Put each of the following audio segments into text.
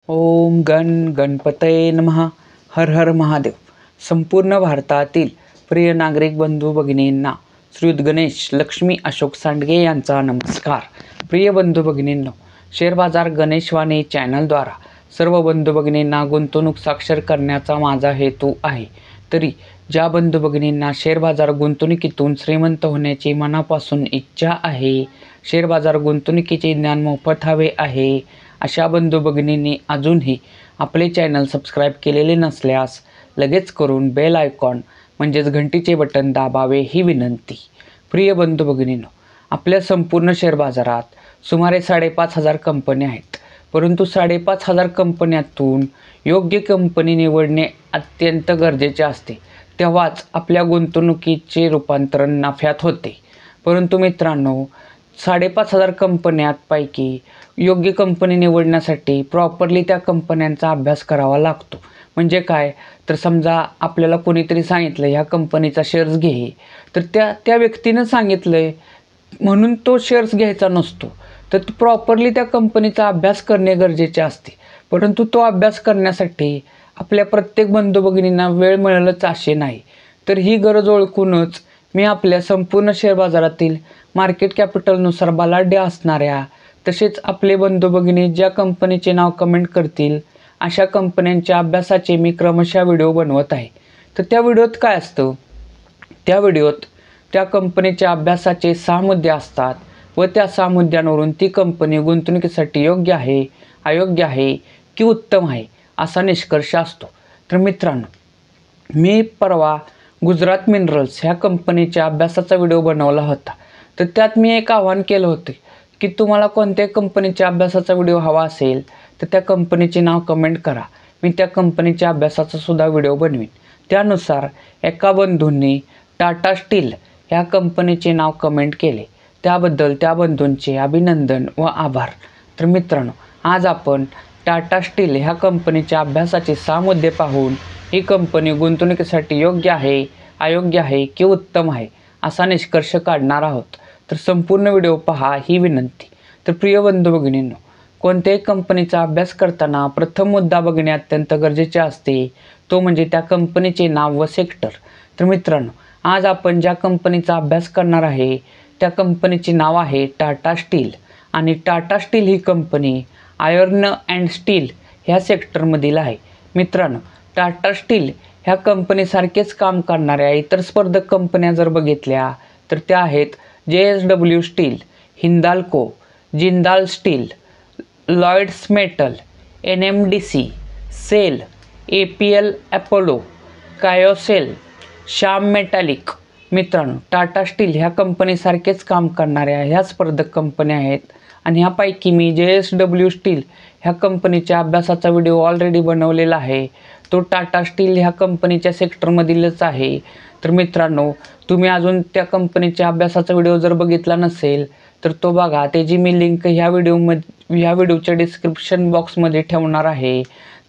ओम गण गणपतये नमः. हर हर महादेव. संपूर्ण भारतातील प्रिय नागरिक बंधू भगिनींना श्रीयुत गणेश लक्ष्मी अशोक सांडगे यांचा नमस्कार. प्रिय बंधू भगिनींनो, शेअर बाजार गणेशवाणी चॅनलद्वारा सर्व बंधू भगिनींना गुंतवणूक साक्षर करण्याचा माझा हेतू आहे. तरी ज्या बंधू भगिनींना शेअर बाजार गुंतवणुकीतून श्रीमंत होण्याची मनापासून इच्छा आहे, शेअर बाजार गुंतवणुकीचे ज्ञान मोफत हवे आहे, अशा बंधू भगिनींनी अजूनही आपले चॅनल सबस्क्राईब केलेले नसल्यास लगेच करून बेल आयकॉन म्हणजेच घंटीचे बटन दाबावे ही विनंती. प्रिय बंधू भगिनींनो, आपल्या संपूर्ण शेअर बाजारात सुमारे 5,500 कंपन्या आहेत. परंतु 5,500 कंपन्यातून योग्य कंपनी निवडणे अत्यंत गरजेचे असते. तेव्हाच आपल्या गुंतवणुकीचे रूपांतरण नफ्यात होते. परंतु मित्रांनो, 5,500 कंपन्यांपैकी योग्य कंपनी निवडण्यासाठी प्रॉपरली त्या कंपन्यांचा अभ्यास करावा लागतो. म्हणजे काय, तर समजा आपल्याला कोणीतरी सांगितलं ह्या कंपनीचा शेअर्स घे, तर त्या व्यक्तीनं सांगितलं आहे म्हणून तो शेअर्स घ्यायचा नसतो. तर प्रॉपरली त्या कंपनीचा अभ्यास करणे गरजेचे असते. परंतु तो अभ्यास करण्यासाठी आपल्या प्रत्येक बंधू भगिनींना वेळ मिळेलच असे नाही. तर ही गरज ओळखूनच मी आपल्या संपूर्ण शेअर बाजारातील मार्केट कॅपिटलनुसार बलाढ्य असणाऱ्या, तसेच आपले बंधू भगिनी ज्या कंपनीचे नाव कमेंट करतील अशा कंपन्यांच्या अभ्यासाचे मी क्रमशः व्हिडिओ बनवत आहे. तर त्या व्हिडिओत काय असतं, त्या व्हिडिओत त्या कंपनीच्या अभ्यासाचे 6 मुद्दे असतात व त्या 6 मुद्द्यांवरून ती कंपनी गुंतवणुकीसाठी योग्य आहे, अयोग्य आहे की उत्तम आहे असा निष्कर्ष असतो. तर मित्रांनो, मी परवा गुजरात मिनरल्स ह्या कंपनीच्या अभ्यासाचा व्हिडिओ बनवला होता. तर त्यात मी एक आवाहन केलं होतं की तुम्हाला कोणत्या कंपनीच्या अभ्यासाचा व्हिडिओ हवा असेल तर त्या कंपनीचे नाव कमेंट करा, मी त्या कंपनीच्या अभ्यासाचा सुद्धा व्हिडिओ बनवीन. त्यानुसार एका बंधूंनी टाटा स्टील ह्या कंपनीचे नाव कमेंट केले. त्याबद्दल त्या बंधूंचे अभिनंदन व आभार. तर मित्रांनो, आज आपण टाटा स्टील ह्या कंपनीच्या अभ्यासाचे 6 मुद्दे पाहून ही कंपनी गुंतवणुकीसाठी योग्य आहे, अयोग्य आहे की उत्तम आहे असा निष्कर्ष काढणार आहोत. तर संपूर्ण व्हिडिओ पहा ही विनंती. तर प्रिय बंधू भगिनींनो, कोणत्याही कंपनीचा अभ्यास करताना प्रथम मुद्दा बघणे अत्यंत गरजेचे असते, तो म्हणजे त्या कंपनीचे नाव व सेक्टर. तर मित्रांनो, आज आपण ज्या कंपनीचा अभ्यास करणार आहे त्या कंपनीचे नाव आहे टाटा स्टील. आणि Tata steel he company iron and still ह्या सेक्टरमधील आहे. मित्रांनो, टाटा स्टील ह्या कंपनीसारखेच काम करणाऱ्या इतर स्पर्धक कंपन्या जर बघितल्या तर त्या आहेत JSW steel, Hindalco, Jindal steel, Lloyds metal, NMDC, SAIL, APL Apollo, कायोसेल, श्याम मेटॅलिक. मित्रांनो, टाटा स्टील ह्या कंपनीसारखेच काम करणाऱ्या ह्या स्पर्धक कंपन्या आहेत. आणि ह्यापैकी मी JSW स्टील ह्या कंपनीच्या अभ्यासाचा व्हिडिओ ऑलरेडी बनवलेला आहे. तो टाटा स्टील ह्या कंपनीच्या सेक्टरमधीलच आहे. तर मित्रांनो, तुम्ही अजून त्या कंपनीच्या अभ्यासाचा व्हिडिओ जर बघितला नसेल तर तो बघा. त्याची मी लिंक ह्या व्हिडिओच्या डिस्क्रिप्शन बॉक्समध्ये ठेवणार आहे.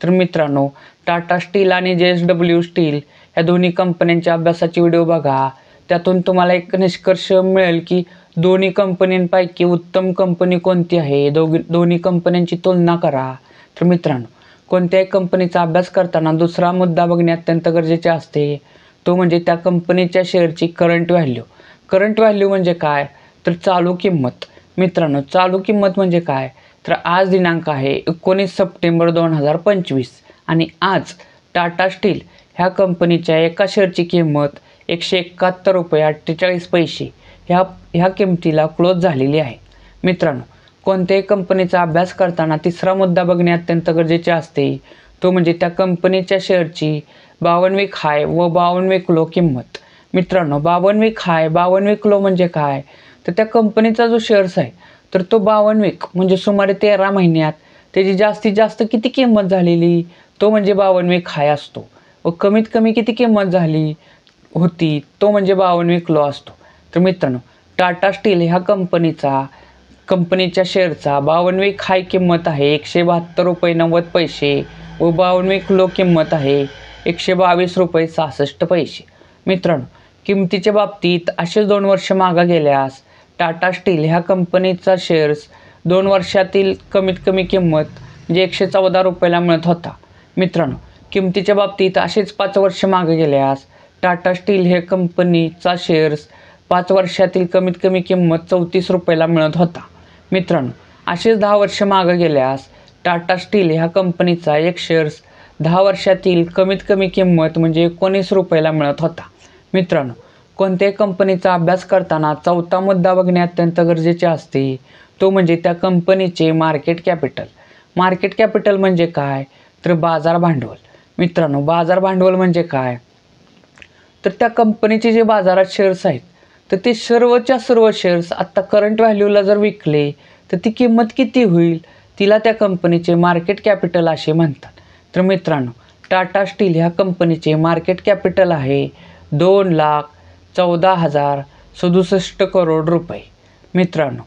तर मित्रांनो, टाटा स्टील आणि JSW स्टील ह्या दोन्ही कंपन्यांच्या अभ्यासाची व्हिडिओ बघा. त्यातून तुम्हाला एक निष्कर्ष मिळेल की दोन्ही कंपन्यांपैकी उत्तम कंपनी कोणती आहे. दोन्ही कंपन्यांची तुलना करा. तर मित्रांनो, कोणत्याही कंपनीचा अभ्यास करताना दुसरा मुद्दा बघणे अत्यंत गरजेचे असते, तो म्हणजे त्या कंपनीच्या शेअरची करंट व्हॅल्यू. करंट व्हॅल्यू म्हणजे काय, तर चालू किंमत. मित्रांनो, चालू किंमत म्हणजे काय, तर आज दिनांक आहे 19 सप्टेंबर 2025 आणि आज टाटा स्टील ह्या कंपनीच्या एका शेअरची किंमत 171 रुपये 48 पैसे ह्या किमतीला क्लोज झालेली आहे. मित्रांनो, कोणत्याही कंपनीचा अभ्यास करताना तिसरा मुद्दा बघणे अत्यंत गरजेचे असते, तो म्हणजे त्या कंपनीच्या शेअरची 52 वीक हाय व 52 वीक लो किंमत. मित्रांनो, 52 वीक हाय 52 वीक लो म्हणजे काय, तर त्या कंपनीचा जो शेअर्स आहे तर तो 52 वीक म्हणजे सुमारे 13 महिन्यात त्याची जास्तीत जास्त किती किंमत झालेली, तो म्हणजे 52 वीक हाय असतो. व कमीत कमी किती किंमत झाली होती तो म्हणजे 52 वीक लो असतो. तर मित्रांनो, टाटा स्टील ह्या कंपनीच्या शेअरचा 52 वीक हाय किंमत आहे 172 रुपये 90 पैसे व 52 वीक लो किंमत आहे 122 रुपये 66 पैसे. मित्रांनो, किमतीच्या बाबतीत असेच 2 वर्ष मागे गेल्यास टाटा स्टील ह्या कंपनीचा शेअर्स 2 वर्षातील कमीत कमी किंमत म्हणजे 114 रुपयाला मिळत होता. मित्रांनो, किमतीच्या बाबतीत असेच 5 वर्ष मागे गेल्यास टाटा स्टील हे कंपनीचा शेअर्स 5 वर्षातील कमीत कमी किंमत 34 रुपयाला मिळत होता. मित्रांनो, असेच 10 वर्ष मागे गेल्यास टाटा स्टील ह्या कंपनीचा एक शेअर्स 10 वर्षातील कमीत कमी किंमत म्हणजे 19 रुपयाला मिळत होता. मित्रांनो, कोणत्याही कंपनीचा अभ्यास करताना चौथा मुद्दा बघणे अत्यंत गरजेचे असते, तो म्हणजे त्या कंपनीचे मार्केट कॅपिटल. मार्केट कॅपिटल म्हणजे काय, तर बाजार भांडवल. मित्रांनो, बाजार भांडवल म्हणजे काय, तर त्या कंपनीचे जे बाजारात शेअर्स आहेत तर ते सर्वच्या सर्व शेअर्स आत्ता करंट व्हॅल्यूला जर विकले तर ती किंमत किती होईल, तिला त्या कंपनीचे मार्केट कॅपिटल असे म्हणतात. तर मित्रांनो, टाटा स्टील ह्या कंपनीचे मार्केट कॅपिटल आहे 2,14,067 करोड रुपये. मित्रांनो,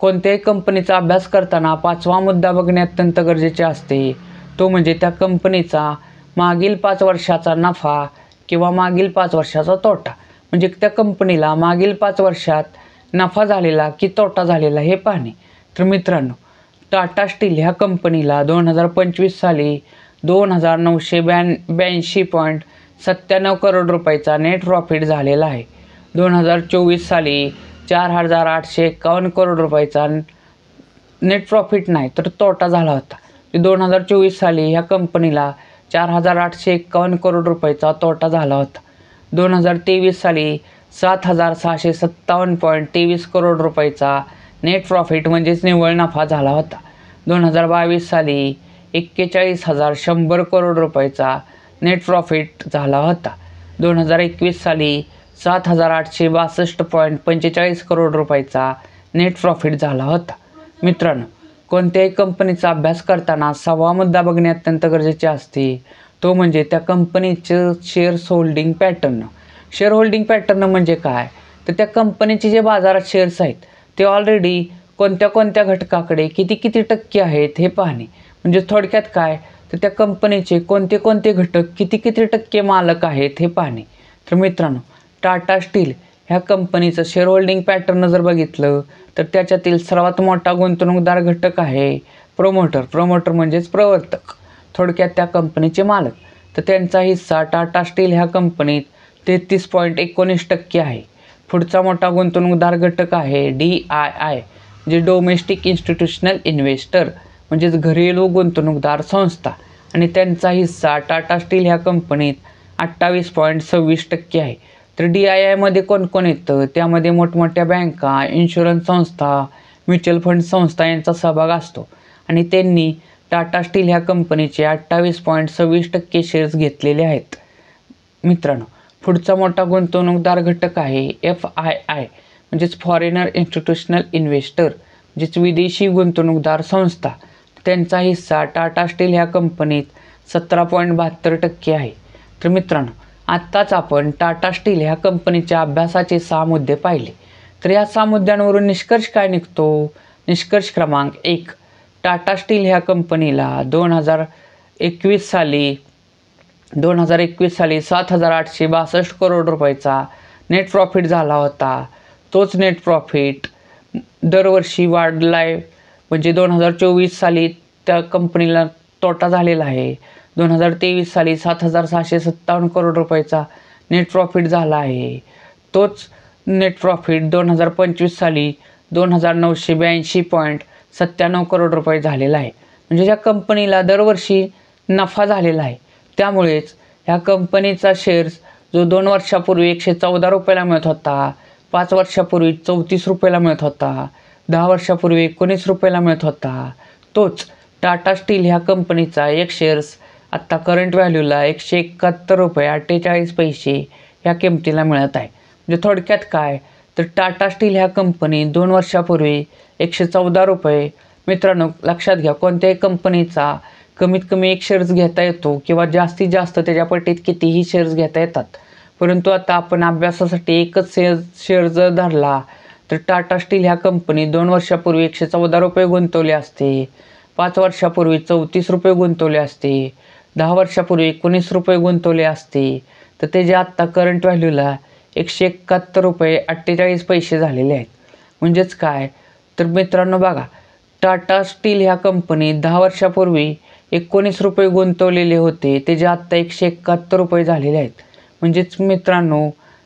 कोणत्याही कंपनीचा अभ्यास करताना 5वा मुद्दा बघणे अत्यंत गरजेचे असते, तो म्हणजे त्या कंपनीचा मागील 5 वर्षाचा नफा किंवा मागील 5 वर्षाचा तोटा. म्हणजे त्या कंपनीला मागील 5 वर्षात नफा झालेला की तोटा झालेला हे पाहणे. तर मित्रांनो, टाटा स्टील ह्या कंपनीला 2025 साली 2,982.97 करोड रुपयाचा नेट प्रॉफिट झालेला आहे. 2024 साली 4,851 करोड रुपयाचा नेट प्रॉफिट नाही तर तोटा झाला होता. 2024 साली ह्या कंपनीला 4,851 करोड रुपयाचा तोटा झाला होता. 2023 साली 7,657.23 करोड रुपयाचा नेट प्रॉफिट म्हणजेच निव्वळ नफा झाला होता. 2022 साली 41,100 करोड रुपयाचा नेट प्रॉफिट झाला होता. 2021 साली 7,862.45 करोड रुपयाचा नेट प्रॉफिट झाला होता. मित्रांनो, कोणत्याही कंपनीचा अभ्यास करताना 6वा मुद्दा बघणे अत्यंत गरजेचे असते, तो म्हणजे त्या कंपनीचं shares holding pattern. Share holding pattern म्हणजे काय, तर त्या कंपनीचे जे बाजारात शेअर्स आहेत ते ऑलरेडी कोणत्या कोणत्या घटकाकडे किती किती टक्के आहेत हे पाहणे. म्हणजे थोडक्यात काय, तर त्या कंपनीचे कोणते कोणते घटक किती किती टक्के मालक आहेत हे पाहणे. तर मित्रांनो, टाटा स्टील ह्या कंपनीचं शेअर होल्डिंग पॅटर्न जर बघितलं तर त्याच्यातील सर्वात मोठा गुंतवणूकदार घटक आहे प्रोमोटर. प्रोमोटर म्हणजेच प्रवर्तक, थोडक्यात त्या कंपनीचे मालक. तर त्यांचा हिस्सा टाटा स्टील ह्या कंपनीत 33.19% आहे. पुढचा मोठा गुंतवणूकदार घटक आहे DII, जे डोमेस्टिक इन्स्टिट्यूशनल इन्व्हेस्टर म्हणजेच घरेलू गुंतवणूकदार संस्था, आणि त्यांचा हिस्सा टाटा स्टील ह्या कंपनीत 28.26% आहे. तर DIIमध्ये कोण कोण येतं, त्यामध्ये मोठमोठ्या बँका, इन्शुरन्स संस्था, म्युच्युअल फंड संस्था यांचा सहभाग असतो आणि त्यांनी टाटा स्टील ह्या कंपनीचे 28.26% शेअर्स घेतलेले आहेत. मित्रांनो, पुढचा मोठा गुंतवणूकदार घटक आहे FII म्हणजेच फॉरेनर इन्स्टिट्यूशनल इन्व्हेस्टर म्हणजेच विदेशी गुंतवणूकदार संस्था. त्यांचा हिस्सा टाटा स्टील ह्या कंपनीत 17.72% आहे. तर मित्रांनो, आत्ताच आपण टाटा स्टील ह्या कंपनीच्या अभ्यासाचे 6 मुद्दे पाहिले. तर या 6 मुद्द्यांवरून निष्कर्ष काय निघतो? निष्कर्ष क्रमांक 1, टाटा स्टील ह्या कंपनीला 2021 साली 7,862 करोड रुपयाचा नेट प्रॉफिट झाला होता. तोच नेट प्रॉफिट दरवर्षी वाढला आहे. म्हणजे 2024 साली त्या कंपनीला तोटा झालेला आहे. 2023 साली 7,657 करोड रुपयाचा नेट प्रॉफिट झाला आहे. तोच नेट प्रॉफिट 2025 साली 2,982.97 करोड रुपये झालेला आहे. म्हणजे या कंपनीला दरवर्षी नफा झालेला आहे. त्यामुळेच ह्या कंपनीचा शेअर्स जो 2 वर्षापूर्वी 114 रुपयाला मिळत होता, 5 वर्षापूर्वी 34 रुपयाला मिळत होता, 10 वर्षापूर्वी 19 रुपयाला मिळत होता, तोच टाटा स्टील ह्या कंपनीचा एक शेअर्स आत्ता करंट व्हॅल्यूला 171 रुपये 48 पैसे ह्या किमतीला मिळत आहे. म्हणजे थोडक्यात काय, तर टाटा स्टील ह्या कंपनी 2 वर्षापूर्वी 114 रुपये. मित्रांनो, लक्षात घ्या, कोणत्याही कंपनीचा कमीत कमी एक शेअर्स घेता येतो किंवा जास्तीत जास्त त्याच्या पटीत कितीही शेअर्स घेता येतात. परंतु आता आपण अभ्यासासाठी एकच शेअर जर धरला तर टाटा स्टील ह्या कंपनी 2 वर्षापूर्वी 114 रुपये गुंतवले असते, 5 वर्षापूर्वी 34 रुपये गुंतवले असते, 10 वर्षापूर्वी 19 रुपये गुंतवले असते, तर त्याचे आत्ता करंट व्हॅल्यूला 171 रुपये 48 पैसे झालेले आहेत. म्हणजेच काय, तर मित्रांनो बघा, टाटा स्टील ह्या कंपनीत 10 वर्षापूर्वी 19 रुपये गुंतवलेले होते, ते जे आत्ता 171 रुपये झालेले आहेत. म्हणजेच मित्रांनो,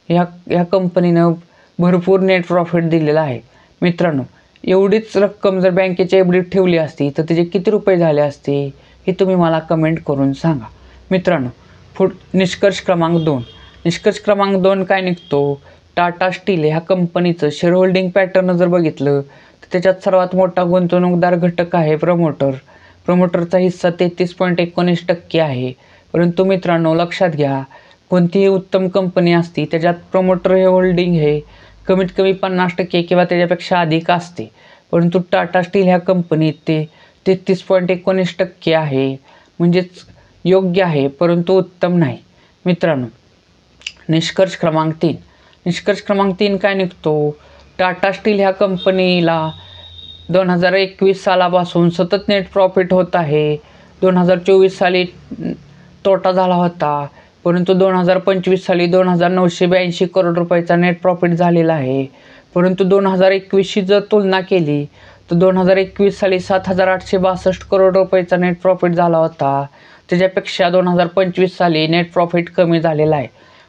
ह्या कंपनीनं भरपूर नेट प्रॉफिट दिलेला आहे. मित्रांनो, एवढीच रक्कम जर बँकेच्या एफ.डीत ठेवली असती तर त्याचे किती रुपये झाले असते हे तुम्ही मला कमेंट करून सांगा. मित्रांनो, निष्कर्ष क्रमांक 2. निष्कर्ष क्रमांक 2 काय निघतो? टाटा स्टील ह्या कंपनीचं शेअर होल्डिंग पॅटर्न जर बघितलं तर त्याच्यात सर्वात मोठा गुंतवणूकदार घटक आहे प्रमोटर. प्रमोटरचा हिस्सा 33.19% आहे. परंतु मित्रांनो, लक्षात घ्या, कोणतीही उत्तम कंपनी असती त्याच्यात प्रमोटर हे होल्डिंग हे कमीत कमी 50% किंवा त्याच्यापेक्षा अधिक असते. परंतु टाटा स्टील ह्या कंपनीत ते 33.19% आहे. म्हणजेच योग्य आहे परंतु उत्तम नाही. मित्रांनो, निष्कर्ष क्रमांक 3. निष्कर्ष क्रमांक 3 काय निघतो? टाटा स्टील ह्या कंपनीला 2021 सालापासून सतत नेट प्रॉफिट होत आहे. 2024 साली तोटा झाला होता, परंतु 2025 साली 2,982 करोड रुपयाचा नेट प्रॉफिट झालेला आहे. परंतु 2021शी जर तुलना केली तर 2021 साली 7,862 करोड रुपयाचा नेट प्रॉफिट झाला होता. त्याच्यापेक्षा 2025 साली नेट प्रॉफिट कमी झालेला आहे.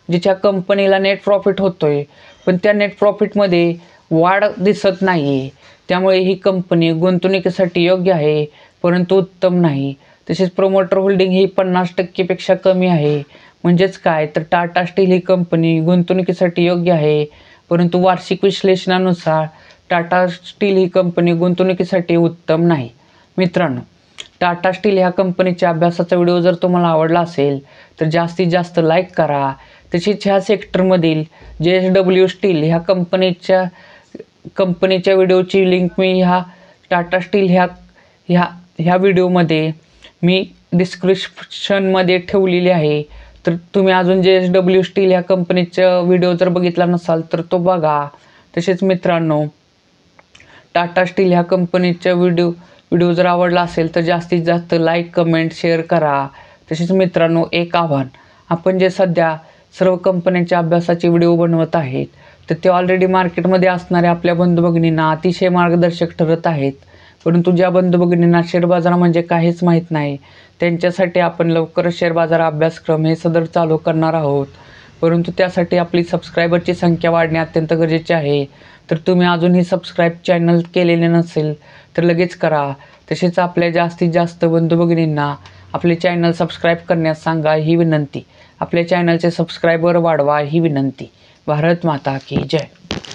जिच्या कंपनीला नेट प्रॉफिट होतोय पण त्या नेट प्रॉफिटमध्ये वाढ दिसत नाही. त्यामुळे ही कंपनी गुंतवणुकीसाठी योग्य आहे परंतु उत्तम नाही. तसेच प्रमोटर होल्डिंग ही 50% पेक्षा कमी आहे. म्हणजेच काय तर टाटा स्टील ही कंपनी गुंतवणुकीसाठी योग्य आहे परंतु वार्षिक विश्लेषणानुसार टाटा स्टील ही कंपनी गुंतवणुकीसाठी उत्तम नाही. मित्रांनो, टाटा स्टील ह्या कंपनीच्या अभ्यासाचा व्हिडिओ जर तुम्हाला आवडला असेल तर जास्तीत जास्त लाईक करा. तसेच ह्या सेक्टरमधील JSW स्टील ह्या कंपनीच्या व्हिडिओची लिंक मी ह्या टाटा स्टील ह्या व्हिडिओमध्ये मी डिस्क्रिप्शनमध्ये ठेवलेली आहे. तर तुम्ही अजून JSW स्टील ह्या कंपनीचा व्हिडिओ जर बघितला नसाल तर तो बघा. तसेच मित्रांनो, टाटा स्टील ह्या कंपनीचा व्हिडिओ जर आवडला असेल तर जास्तीत जास्त लाईक, कमेंट, शेअर करा. तसेच मित्रांनो, एक आव्हान, आपण जे सध्या सर्व कंपन्यांच्या अभ्यासाचे व्हिडिओ बनवत आहेत तर ते ऑलरेडी मार्केटमध्ये असणाऱ्या आपल्या बंधू भगिनींना अतिशय मार्गदर्शक ठरत आहेत. परंतु ज्या बंधू भगिनींना शेअर बाजार म्हणजे काहीच माहीत नाही त्यांच्यासाठी आपण लवकरच शेअर बाजार अभ्यासक्रम हे सदर चालू करणार आहोत. परंतु त्यासाठी आपली सबस्क्रायबरची संख्या वाढणे अत्यंत गरजेचे आहे. तर तुम्ही अजूनही सबस्क्राईब चॅनल केलेले नसेल तर लगेच करा. तसेच आपल्या जास्तीत जास्त बंधू भगिनींना आपले चॅनल सबस्क्राईब करण्यास सांगा ही विनंती. आपल्या चॅनलचे सबस्क्रायबर वाढवा ही विनंती. भारत माता की जय.